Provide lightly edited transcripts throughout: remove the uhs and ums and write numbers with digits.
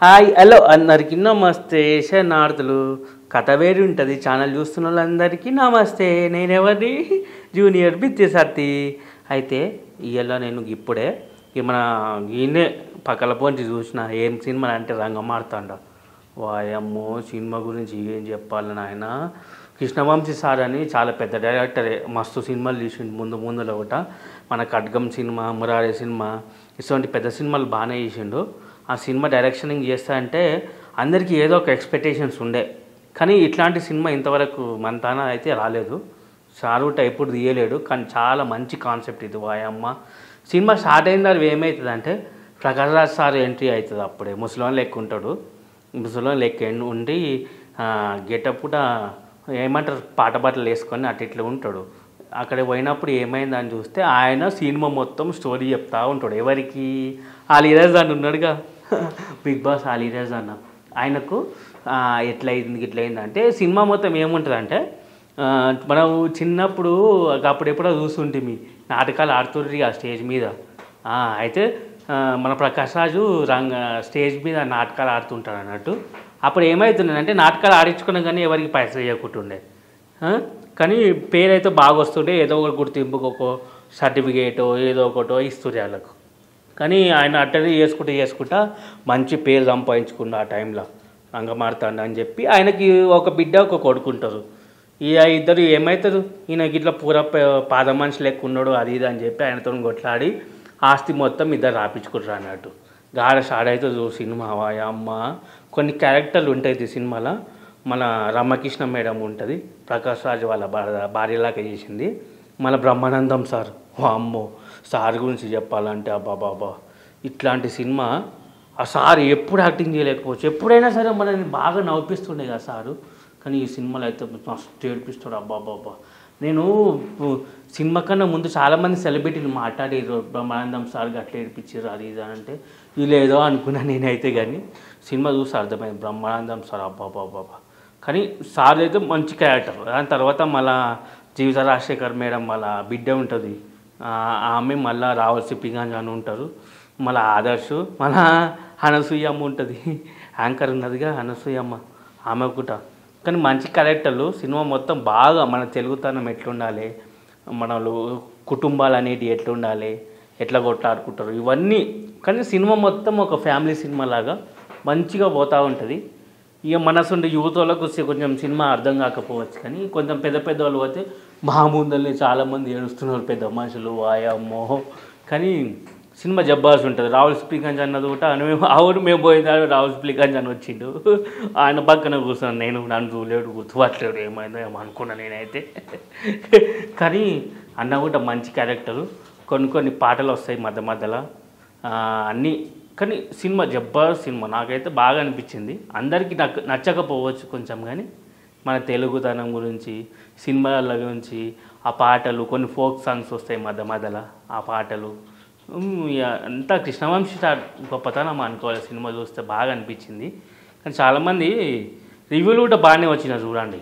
Hi hello అందరికీ నమస్తే శరణార్థులు. కథ వేరు ఉంటుంది. ఛానల్ చూస్తున్న వాళ్ళందరికీ నమస్తే. నేనెవరిని జూనియర్ విద్యాసార్థి. అయితే ఇవాళ నేను ఇప్పుడే మన ఈయనే పక్కల పోంచి చూసిన ఏం సినిమా అంటే రంగమార్తాండ. వాయమ్మో సినిమా గురించి ఏం చెప్పాలని ఆయన కృష్ణవంశీ సార్ అని చాలా పెద్ద డైరెక్టరే. మస్తు సినిమాలు తీసిండు ముందులో ఒకట. మన ఖడ్గం సినిమా, మురారి సినిమా ఇటువంటి పెద్ద సినిమాలు బాగానే చేసిండు. ఆ సినిమా డైరెక్షనింగ్ చేస్తా అంటే అందరికీ ఏదో ఒక ఎక్స్పెక్టేషన్స్ ఉండే, కానీ ఇట్లాంటి సినిమా ఇంతవరకు మన తాన అయితే రాలేదు. షారూట్ ఎప్పుడు తీయలేడు, కానీ చాలా మంచి కాన్సెప్ట్ ఇది. వాయమ్మ సినిమా స్టార్ట్ అయిన తర్వాత ఏమవుతుంది అంటే ప్రకాష్ రాజ్ సార్ ఎంట్రీ అవుతుంది. అప్పుడే ముసలోని లెక్క ఉంటాడు. ముసలోని లెక్క ఉండి గెటప్ కూడా ఏమంటారు పాట బట్టలు వేసుకొని అటు ఇట్లా ఉంటాడు. అక్కడ పోయినప్పుడు ఏమైందని చూస్తే ఆయన సినిమా మొత్తం స్టోరీ చెప్తూ ఉంటాడు. ఎవరికి? అలీరాజ్ అని ఉన్నాడుగా, బిగ్ బాస్ అలీరాజ్ అన్న. ఆయనకు ఎట్లయింది ఇట్లయిందంటే సినిమా మొత్తం ఏముంటుందంటే మనం చిన్నప్పుడు అప్పుడెప్పుడో చూస్తుంటే నాటకాలు ఆడుతుండ్రి ఆ స్టేజ్ మీద. అయితే మన ప్రకాష్ రాజు స్టేజ్ మీద నాటకాలు ఆడుతుంటాడు అన్నట్టు. అప్పుడు ఏమవుతుందంటే నాటకాలు ఆడించుకున్నా కానీ ఎవరికి పైసలు ఇవ్వకుంటుండే, కానీ పేరైతే బాగా వస్తుండే. ఏదో ఒక గుర్తింపుకు ఒక సర్టిఫికేటో ఏదో ఒకటో ఇస్తుండే వాళ్ళకు. కానీ ఆయన అట్టనే చేసుకుంటా మంచి పేరు సంపాదించుకున్న ఆ టైంలో రంగమార్తాండ అని చెప్పి. ఆయనకి ఒక బిడ్డ ఒక కొడుకుంటారు. ఇద్దరు ఏమవుతారు, ఈయనకి ఇట్లా పూర పాద మనిషి లెక్క ఉన్నాడు అది ఇది అని చెప్పి ఆయనతో కొట్లాడి ఆస్తి మొత్తం ఇద్దరు రాపించుకుంటారు అన్నట్టు. గాఢ స్టార్ట్ అవుతుంది సినిమా. అమ్మ కొన్ని క్యారెక్టర్లు ఉంటాయి సినిమాలో. మన రమకృష్ణ మేడం ఉంటుంది, ప్రకాష్ రాజ్ వాళ్ళ భార్యలాగా చేసింది. మన బ్రహ్మానందం సార్, అమ్మో సార్ గురించి చెప్పాలంటే అబ్బాబాబా ఇట్లాంటి సినిమా. ఆ సార్ ఎప్పుడు యాక్టింగ్ చేయలేకపోవచ్చు, ఎప్పుడైనా సరే మనల్ని బాగా నవ్విస్తుండే కదా సారు. కానీ ఈ సినిమాలో అయితే మస్తు ఏడిపిస్తాడు అబ్బాబాబా. నేను సినిమా కన్నా ముందు చాలామంది సెలబ్రిటీలు మాట్లాడారు బ్రహ్మానందం సార్కి అట్లా ఏడిపించారు అది ఇది అంటే వీళ్ళేదో అనుకున్నా నేనైతే. కానీ సినిమా చూసి అర్థమైంది బ్రహ్మానందం సార్ అబ్బాబాబా. కానీ సార్ అయితే మంచి క్యారెక్టర్. దాని తర్వాత మళ్ళా జీవిత రాజశేఖర్ మేడం వాళ్ళ బిడ్డ ఉంటుంది, ఆమె మళ్ళీ రావలసి పింగాంజ్ అని ఉంటారు. మళ్ళీ ఆదర్శ్, మళ్ళా అనసూయమ్మ ఉంటుంది, యాంకర్ ఉన్నదిగా అనసూయమ్మ, ఆమె కూడా. కానీ మంచి క్యారెక్టర్లు. సినిమా మొత్తం బాగా మన తెలుగుతనం ఎట్లుండాలి, మనలు కుటుంబాలు అనేటివి ఎట్లుండాలి, ఎట్లా కొట్లాడుకుంటారు ఇవన్నీ. కానీ సినిమా మొత్తం ఒక ఫ్యామిలీ సినిమా లాగా మంచిగా పోతూ ఉంటుంది. ఇక మనసుండే యూత్ వాళ్ళకు కొంచెం సినిమా అర్థం కాకపోవచ్చు, కానీ కొంచెం పెద్ద వాళ్ళు పోతే మా ముందల్ని చాలామంది ఏడుస్తున్నారు పెద్ద మనుషులు వాయమ్మో. కానీ సినిమా జబ్బాల్సి ఉంటుంది. రాహుల్ స్పీకంజ్ అన్నది కూడా మేము పోయింది రాహుల్ స్పీకంజ్ అని వచ్చిండు. ఆయన పక్కన కూర్చున్నాను నేను, నన్ను చూడలేడు గుర్తుపట్టలేడు ఏమైందో ఏమో అనుకున్నా నేనైతే. కానీ అన్న కూడా మంచి క్యారెక్టరు. కొన్ని పాటలు వస్తాయి మధ్యలో అన్నీ. కానీ సినిమా జబ్బర్ సినిమా నాకైతే బాగా అనిపించింది. అందరికీ నచ్చకపోవచ్చు కొంచెం, కానీ మన తెలుగుతనం గురించి సినిమాల గురించి ఆ పాటలు, కొన్ని ఫోక్ సాంగ్స్ వస్తాయి మధ్యలో ఆ పాటలు అంతా కృష్ణవంశీ స్టార్ గొప్పతనం అనుకోవాలి. సినిమా చూస్తే బాగా అనిపించింది. కానీ చాలామంది రివ్యూలు కూడా బాగానే వచ్చినాయి చూడండి.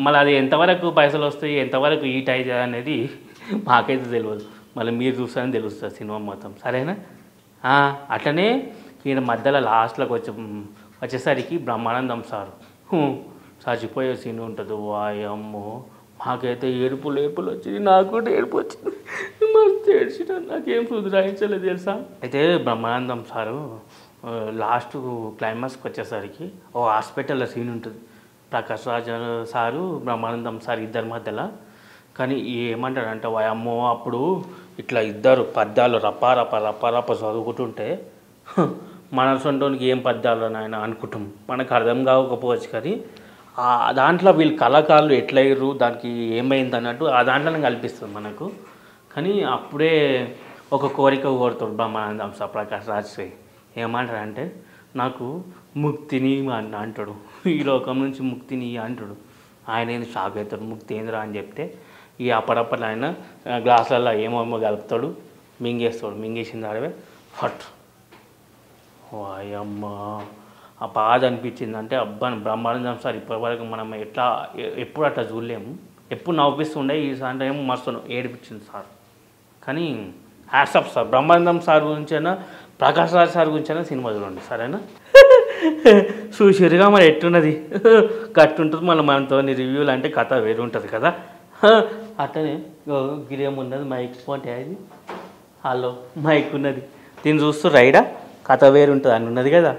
మళ్ళీ అది ఎంతవరకు పైసలు వస్తాయి, ఎంతవరకు ఈట్ అవుతుంది అనేది మాకైతే తెలియదు. మళ్ళీ మీరు చూస్తారని తెలుస్తుంది సినిమా మొత్తం. సరేనా? అట్లనే ఈయన మధ్యలో లాస్ట్లోకి వచ్చేసరికి బ్రహ్మానందం సారు చచ్చిపోయే సీన్ ఉంటుంది. వాయమ్మో మాకైతే ఏడుపులు వచ్చింది, నాకు కూడా ఏడుపు వచ్చింది, మస్తు ఏడ్చిన. నాకేం సుధరాయించలేదు తెలుసా. అయితే బ్రహ్మానందం సారు లాస్ట్ క్లైమాక్స్కి వచ్చేసరికి ఓ హాస్పిటల్లో సీన్ ఉంటుంది. ప్రకాష్ రాజ్ సారు బ్రహ్మానందం సార్ ఇద్దరి మధ్యలో. కానీ ఏమంటాడంటే వాయమ్మో అప్పుడు ఇట్లా ఇద్దరు పద్యాలు రప్ప చదువుకుంటుంటే మన సొంటానికి ఏం పద్యాలు అని ఆయన అనుకుంటాం, మనకు అర్థం కాకపోవచ్చు. కానీ దాంట్లో వీళ్ళు కళాకారులు ఎట్లయ్యారు, దానికి ఏమైంది అన్నట్టు ఆ దాంట్లోనే కల్పిస్తుంది మనకు. కానీ అప్పుడే ఒక కోరిక కోరుతాడు బ్రహ్మానందం సార్ ప్రకాష్ రాజ్. ఏమంటాడంటే నాకు ముక్తిని అంటాడు, ఈ లోకం నుంచి ముక్తిని అంటాడు. ఆయన ఏంది షాక్ అవుతాడు, ముక్తి ఏందిరా అని చెప్తే ఈ అప్పుడప్పుడు ఆయన గ్లాసులలో ఏమేమో కలుపుతాడు, మింగేసింది ఆడవే ఫట్. అయ్యమ్మ ఆ బాధ అనిపించింది. అంటే అబ్బాని బ్రహ్మానందం సార్ ఇప్పటివరకు మనం ఎప్పుడు అట్లా చూడలేము. ఎప్పుడు నవ్విస్తుండే, ఈ సార్ ఏమో మస్తు ఏడిపించింది సార్. కానీ hats off sir Brahmanandam sir గురించి అయినా ప్రకాష్ రాజ్ సార్ గురించి సినిమా చూడండి సరేనా. చూసిరుగా మరి ఎట్టున్నది కట్టుంటుంది మళ్ళీ మనతో రివ్యూలు అంటే కథ వేరు ఉంటుంది కదా. అట్టనే గిరేమున్నది మైక్ పోంటే అది హలో మైక్ ఉన్నది దీన్ని చూస్తూ రైడా కథ వేరు ఉంటుంది అని ఉన్నది కదా.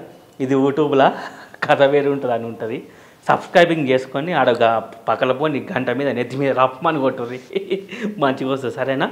ఇది యూట్యూబ్లో కథ వేరు ఉంటుంది అని ఉంటుంది. సబ్స్క్రైబింగ్ చేసుకొని ఆడ పక్కల పోని గంట మీద నెత్తి మీద రప్పమని కొట్టుర్రి మంచిగా వస్తుంది సరేనా.